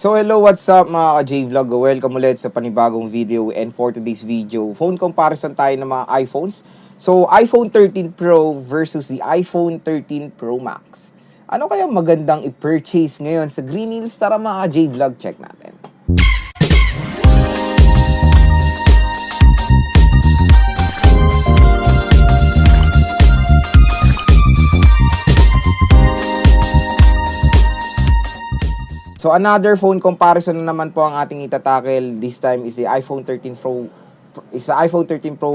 So hello, what's up mga ka-J-Vlog? Welcome ulit sa panibagong video, and for today's video, phone comparison tayo ng mga iPhones. So iPhone 13 Pro versus the iPhone 13 Pro Max. Ano kaya magandang i-purchase ngayon sa Green Hills? Tara mga ka-J-Vlog, check natin. So another phone comparison na naman po ang ating itatackle. This time is the iPhone 13 Pro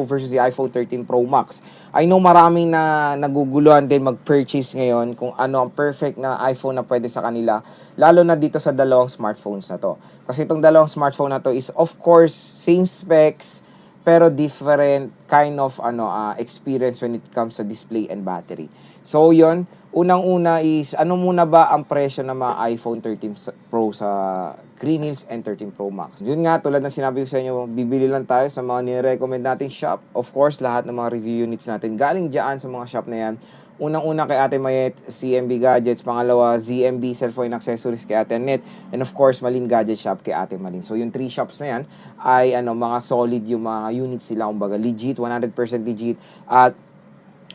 versus the iPhone 13 Pro Max. I know maraming na naguguluhan din mag-purchase ngayon kung ano ang perfect na iPhone na pwede sa kanila, lalo na dito sa dalawang smartphones na to. Kasi itong dalawang smartphone na to is of course same specs pero different kind of experience when it comes sa display and battery. So yon, unang-una is ano muna ba ang presyo ng mga iPhone 13 Pro sa Green Hills and 13 Pro Max. Yun nga, tulad ng sinabi ko sa inyo, bibili lang tayo sa mga nire-recommend nating shop. Of course, lahat ng mga review units natin galing dyan sa mga shop na yan. Unang-una kay Ate Mayet, CMB Gadgets. Pangalawa, ZMB Cellphone Accessories kay Ate Annette. And of course, Malin Gadget Shop kay Ate Malin. So yung 3 shops na yan ay mga solid yung mga units nila. Kumbaga legit, 100% legit. At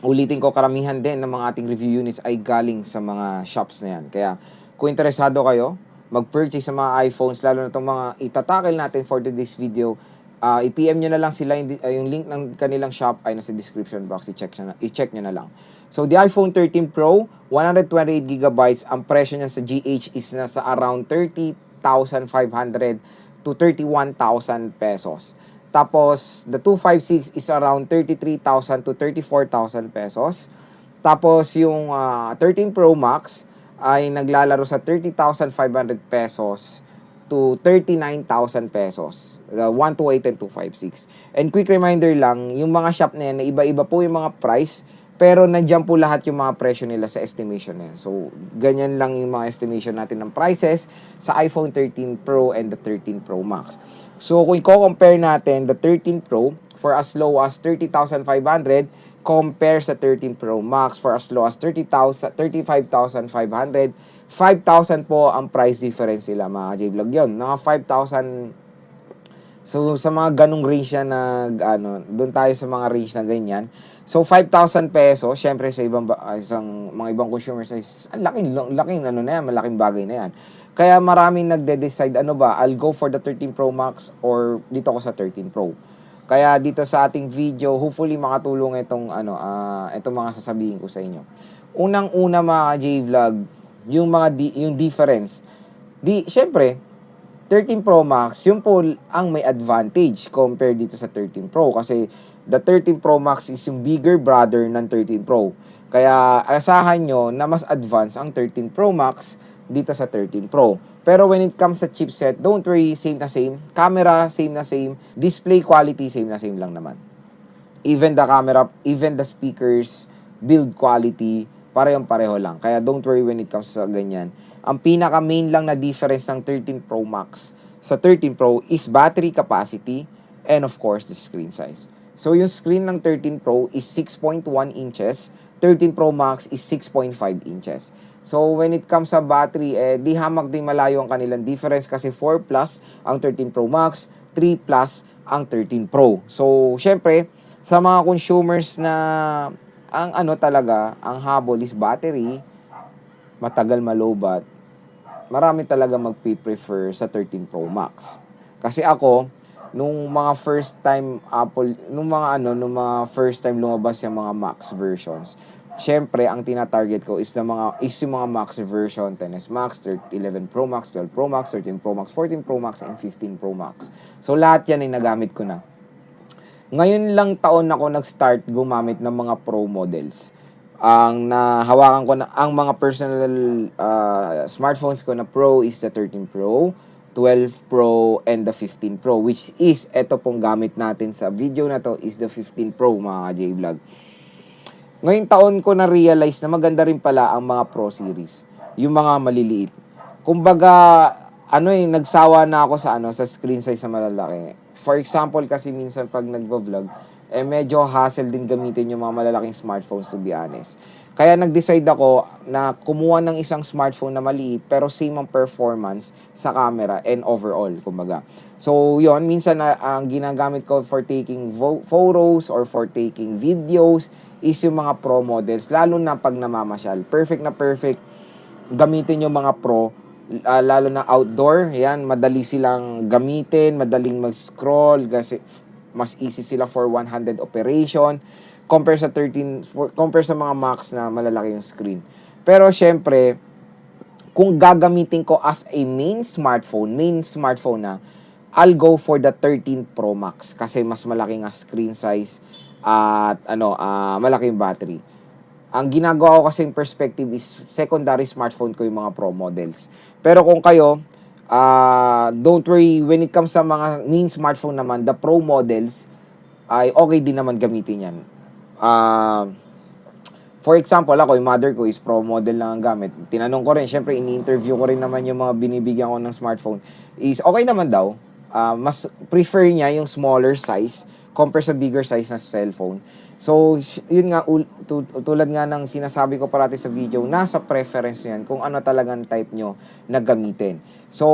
ulitin ko, karamihan din ng mga ating review units ay galing sa mga shops na yan. Kaya kung interesado kayo, mag-purchase sa mga iPhones, lalo na itong mga itatakil natin for today's video, i-PM nyo na lang sila, yung link ng kanilang shop ay nasa description box, i-check nyo na lang. So, the iPhone 13 Pro, 128GB, ang presyo niyan sa GH is nasa around 30,500 to 31,000 pesos. Tapos, the 256 is around 33,000 to 34,000 pesos. Tapos, yung 13 Pro Max ay naglalaro sa 30,500 pesos to 39,000 pesos. The 128 and 256. And quick reminder lang, yung mga shop na yan, iba-iba po yung mga price, pero nandiyan po lahat yung mga presyo nila sa estimation na yan. So, ganyan lang yung mga estimation natin ng prices sa iPhone 13 Pro and the 13 Pro Max. So, kung i-compare natin the 13 Pro for as low as 30,500 compare sa 13 Pro Max for as low as 35,500, 5,000 po ang price difference nila mga J-Vlog yun. Mga 5,000. So, sa mga ganong range na doon tayo sa mga range na ganyan. So, 5,000 pesos, syempre sa mga ibang consumers, ang laking malaking bagay na yan. Kaya maraming nagde-decide, I'll go for the 13 Pro Max or dito ko sa 13 Pro. Kaya dito sa ating video, hopefully makatulong itong mga sasabihin ko sa inyo. Unang-una mga J-Vlog, yung difference. Syempre, 13 Pro Max, yun po ang may advantage compared dito sa 13 Pro. Kasi the 13 Pro Max is yung bigger brother ng 13 Pro. Kaya asahan nyo na mas advanced ang 13 Pro Max dito sa 13 Pro. Pero when it comes sa chipset, don't worry, same na same. Camera, same na same. Display quality, same na same lang naman. Even the camera, even the speakers, build quality, pareho lang. Kaya don't worry when it comes sa ganyan. Ang pinaka-main lang na difference ng 13 Pro Max sa 13 Pro is battery capacity and of course the screen size. So yung screen ng 13 Pro is 6.1 inches, 13 Pro Max is 6.5 inches. So when it comes sa battery, di hamak din malayo ang kanilang difference kasi 4 plus ang 13 Pro Max, 3 plus ang 13 Pro. So syempre, sa mga consumers na ang ang habol is battery, matagal malobat, marami talaga magpi-prefer sa 13 Pro Max. Kasi ako, nung mga first time lumabas yung mga Max versions, syempre, ang tina-target ko is yung mga Max version, 10s Max, 11 Pro Max, 12 Pro Max, 13 Pro Max, 14 Pro Max, and 15 Pro Max. So, lahat yan ay nagamit ko na. Ngayon lang taon ako nag-start gumamit ng mga Pro models. Ang nahawakan ko na, ang mga personal smartphones ko na Pro is the 13 Pro, 12 Pro, and the 15 Pro, which is, eto pong gamit natin sa video na to, is the 15 Pro, mga J-Vlog. Ngayong taon ko na-realize na maganda rin pala ang mga Pro series. Yung mga maliliit. Kumbaga, nagsawa na ako sa screen size sa malalaki. For example, kasi minsan pag nagvo-vlog, medyo hassle din gamitin yung mga malalaking smartphones, to be honest. Kaya nag-decide ako na kumuha ng isang smartphone na maliit pero same ang performance sa camera and overall, kumbaga. So, yon minsan na ang ginagamit ko for taking photos or for taking videos is yung mga pro models, lalo na pag namamasyal. Perfect na perfect gamitin yung mga pro, lalo na outdoor. Yan, madali silang gamitin, madaling mag-scroll kasi mas easy sila for one-handed operation compare sa mga Max na malalaki yung screen. Pero syempre, kung gagamitin ko as a main smartphone na, I'll go for the 13 Pro Max kasi mas malaki nga screen size at malaki yung battery. Ang ginagawa ko kasing perspective is secondary smartphone ko yung mga Pro models. Pero kung kayo, don't worry, when it comes sa mga main smartphone naman, the Pro models ay okay din naman gamitin yan. For example, ako, yung mother ko is Pro model lang ang gamit. Tinanong ko rin, syempre, ini-interview ko rin naman yung mga binibigyan ko ng smartphone. Is okay naman daw. Mas prefer niya yung smaller size compare sa bigger size na cellphone. So, yun nga, tulad nga ng sinasabi ko parati sa video, nasa preference yan kung ano talagang type nyo na gamitin. So,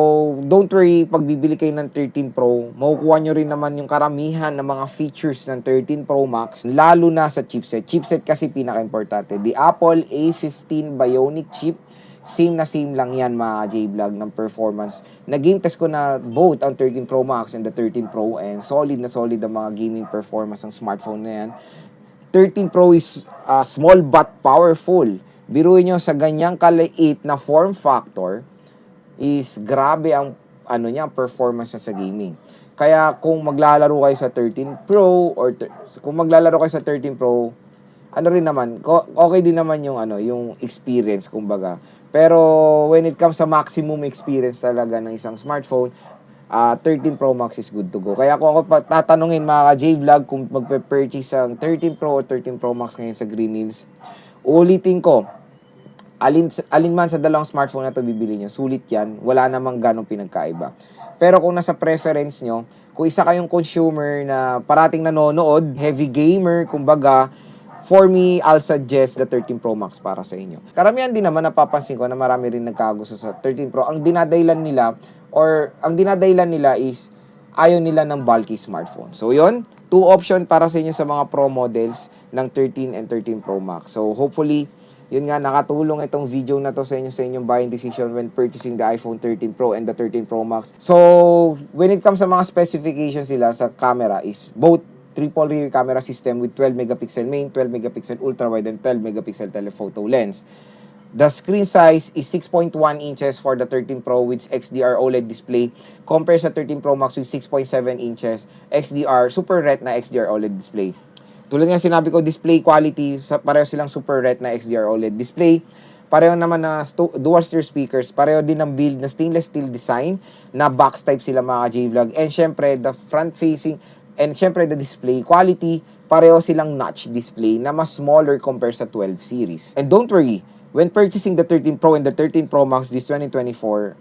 don't worry, pag bibili kayo ng 13 Pro, makukuha nyo rin naman yung karamihan ng mga features ng 13 Pro Max, lalo na sa chipset. Chipset kasi pinaka-importante. The Apple A15 Bionic chip, same na same lang yan mga J-Vlog ng performance. Nag-game test ko na both ang 13 Pro Max and the 13 Pro and solid na solid ang mga gaming performance ng smartphone na yan. 13 Pro is small but powerful. Biruin nyo sa ganyang kaliit na form factor is grabe ang performance sa gaming. Kaya kung maglalaro kayo sa 13 Pro or kung maglalaro kayo sa 13 Pro, rin naman, okay din naman yung experience kumbaga. Pero when it comes sa maximum experience talaga ng isang smartphone, 13 Pro Max is good to go. Kaya kung ako tatanungin mga J-Vlog kung magpe-purchase ang 13 Pro or 13 Pro Max ngayon sa Green Hills, ulitin ko, alin man sa dalawang smartphone na to bibili nyo, sulit yan, wala namang ganong pinagkaiba. Pero kung nasa preference nyo, kung isa kayong consumer na parating nanonood, heavy gamer, kumbaga, for me, I'll suggest the 13 Pro Max para sa inyo. Karamihan din naman napapansin ko na marami rin nagkagusto sa 13 Pro. Ang dinadahilan nila is ayaw nila ng bulky smartphone. So, yun. 2 option para sa inyo sa mga Pro models ng 13 and 13 Pro Max. So, hopefully, yun nga, nakatulong itong video na to sa inyong buying decision when purchasing the iPhone 13 Pro and the 13 Pro Max. So, when it comes sa mga specifications sila sa camera is both triple rear camera system with 12 megapixel main, 12 megapixel ultra-wide, and 12 megapixel telephoto lens. The screen size is 6.1 inches for the 13 Pro with XDR OLED display compared sa 13 Pro Max with 6.7 inches XDR Super Retina XDR OLED display. Tulad nga sinabi ko, display quality, pareho silang Super Retina XDR OLED display. Pareho naman na dual stereo speakers, pareho din ng build na stainless steel design na box type sila mga J-Vlog. And syempre, the front facing and syempre the display quality, pareho silang notch display na mas smaller compared sa 12 series. And don't worry, when purchasing the 13 Pro and the 13 Pro Max this 2024,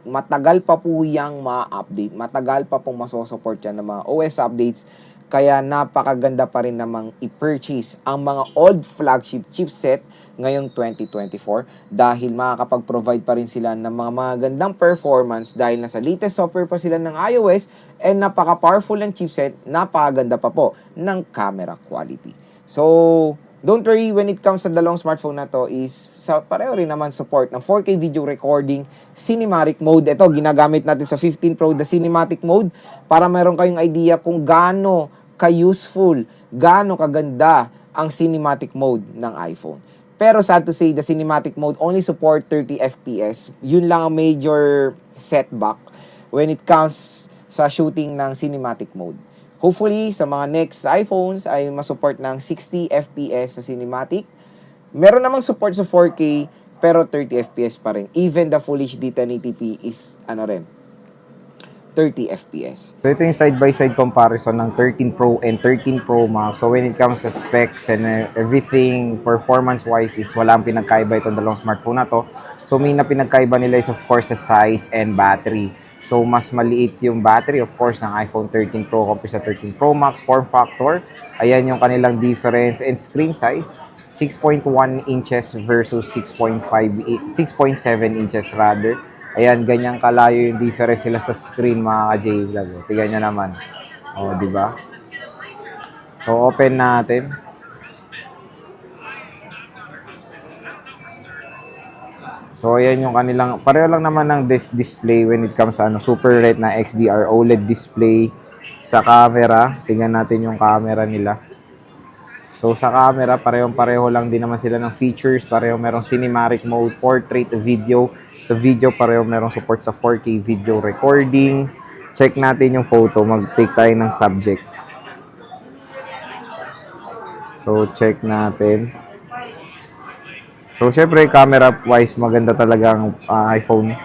matagal pa po yang ma-update. Matagal pa pong masosupport yan ng mga OS updates. Kaya napakaganda pa rin namang i-purchase ang mga old flagship chipset ngayong 2024 dahil makakapag-provide pa rin sila ng mga magandang performance dahil nasa latest software pa sila ng iOS and napaka-powerful ng chipset, napakaganda pa po ng camera quality. So, don't worry when it comes sa dalawang smartphone na to is pareho rin naman support ng 4K video recording, cinematic mode. Ito, ginagamit natin sa 15 Pro, the cinematic mode, para meron kayong idea kung gaano ka-useful, gaano kaganda ang cinematic mode ng iPhone. Pero sad to say, the cinematic mode only support 30 FPS. Yun lang ang major setback when it comes sa shooting ng cinematic mode. Hopefully, sa mga next iPhones ay masupport ng 60 FPS na cinematic. Meron namang support sa 4K, pero 30 FPS pa rin. Even the Full HD 1080p is, 30 FPS. So, ito yung side-by-side comparison ng 13 Pro and 13 Pro Max. So, when it comes to specs and everything, performance-wise, is wala ang pinagkaiba itong dalawang smartphone na to. So, may na pinagkaiba nila is, of course, the size and battery. So, mas maliit yung battery, of course, ng iPhone 13 Pro compared sa 13 Pro Max. Form factor, ayan yung kanilang difference. And screen size, 6.1 inches versus 6.7 inches rather. Ayan, ganyan kalayo yung difference sila sa screen mga ka-J-Vlog. Tignan nyo naman. O, di ba? So, open natin. So, ayan yung kanilang, pareho lang naman ng display when it comes sa Super Red na XDR OLED display sa camera. Tingnan natin yung camera nila. So, sa camera, parehong-pareho lang din naman sila ng features. Pareho merong cinematic mode, portrait, video. Sa video, pareho merong support sa 4K video recording. Check natin yung photo. Mag-take tayo ng subject. So, check natin. So, syempre, camera-wise, maganda talaga ang iPhone.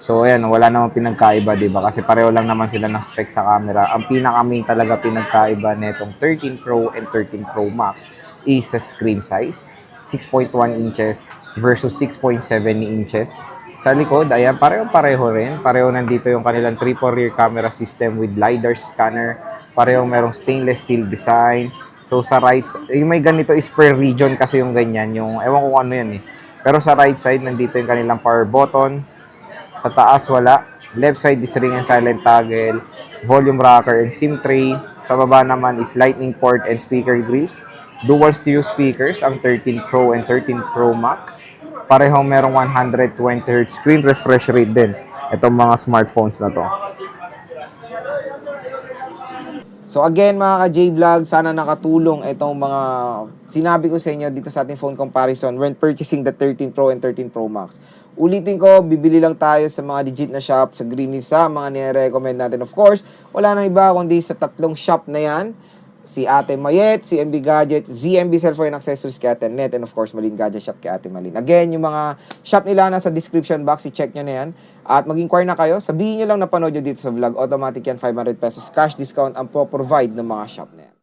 So, ayan, wala namang pinagkaiba, diba? Kasi pareho lang naman sila ng spec sa camera. Ang pinaka-main talaga pinagkaiba netong 13 Pro and 13 Pro Max is sa screen size. 6.1 inches versus 6.7 inches. Sa likod, ayan, pareho-pareho rin. Pareho nandito yung kanilang triple rear camera system with LiDAR scanner. Pareho merong stainless steel design. So, sa right, yung may ganito is per region kasi yung ganyan. Yung, ewan ko kung ano yan eh. Pero sa right side, nandito yung kanilang power button. Sa taas, wala. Left side is ring and silent toggle, volume rocker and SIM tray. Sa baba naman is lightning port and speaker grills. Dual stereo speakers, ang 13 Pro and 13 Pro Max. Parehong merong 120Hz screen refresh rate din. Itong mga smartphones na to. So again mga ka-J-Vlog, sana nakatulong itong mga sinabi ko sa inyo dito sa ating phone comparison when purchasing the 13 Pro and 13 Pro Max. Ulitin ko, bibili lang tayo sa mga legit na shop, sa Greenleaf, sa mga nire-recommend natin. Of course, wala nang iba kundi sa tatlong shop na yan. Si Ate Mayet, si MB Gadget, ZMB Cellphone Accessories kay Ate Net, and of course, Malin Gadget Shop kay Ate Malin. Again, yung mga shop nila nasa description box, i-check nyo na yan. At mag-inquire na kayo, sabihin nyo lang na panood nyo dito sa vlog, automatic yan, 500 pesos cash discount ang po-provide ng mga shop na yan.